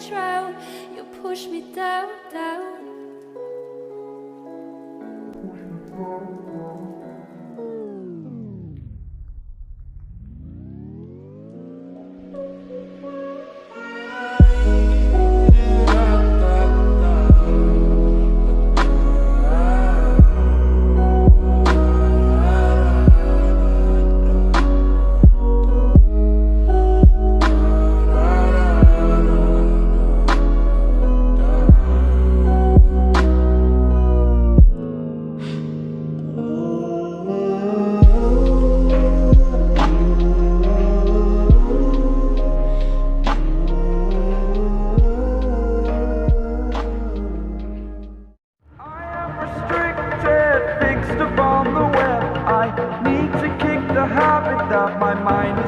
drown. You push me down, down. Fixed upon the web, I need to kick the habit that my mind